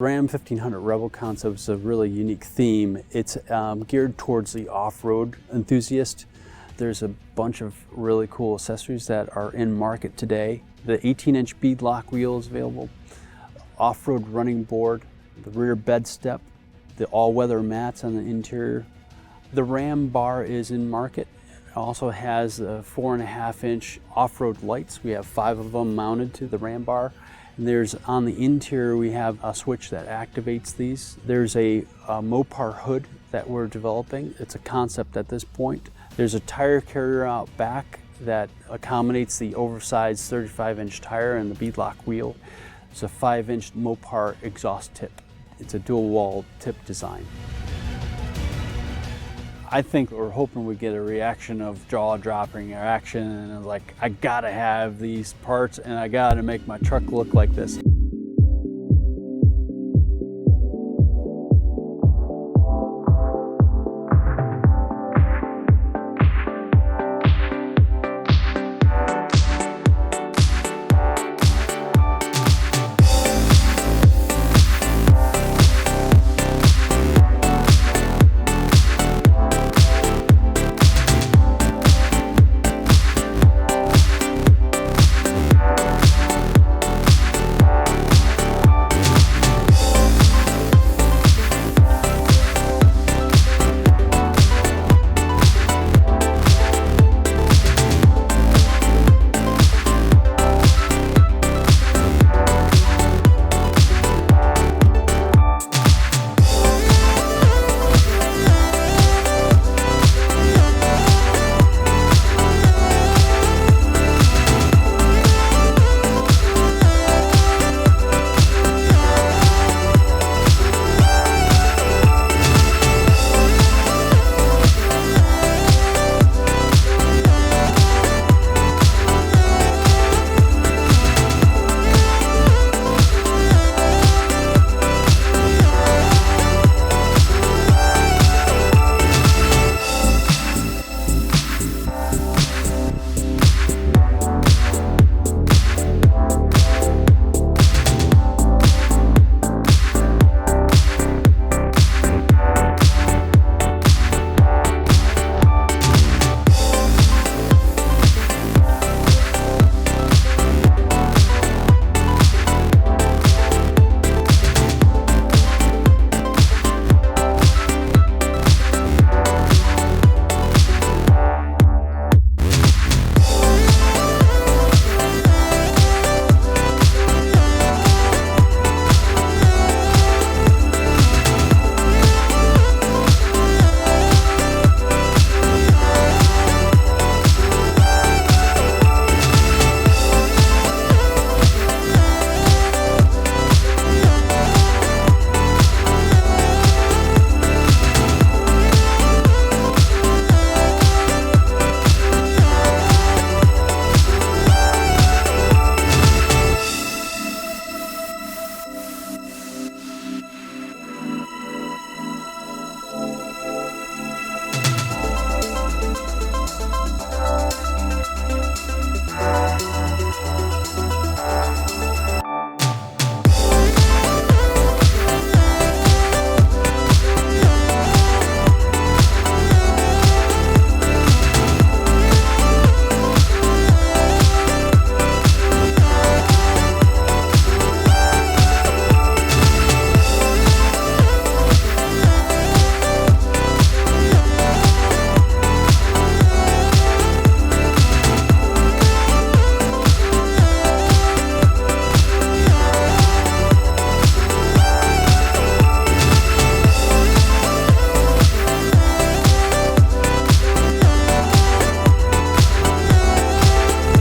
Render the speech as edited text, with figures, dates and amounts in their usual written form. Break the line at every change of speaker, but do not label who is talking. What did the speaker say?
Ram 1500 Rebel concept is a really unique theme. It's geared towards the off-road enthusiast. There's a bunch of really cool accessories that are in market today. The 18-inch beadlock wheel is available, off-road running board, the rear bed step, the all-weather mats on the interior. The Ram bar is in market. It also has 4.5-inch off-road lights. We have 5 of them mounted to the Ram bar. There's on the interior, we have a switch that activates these. There's a Mopar hood that we're developing. It's a concept at this point. There's a tire carrier out back that accommodates the oversized 35-inch tire and the beadlock wheel. It's a 5-inch Mopar exhaust tip. It's a dual wall tip design. I think we're hoping we get a reaction of jaw-dropping reaction and like, I gotta have these parts and I gotta make my truck look like this.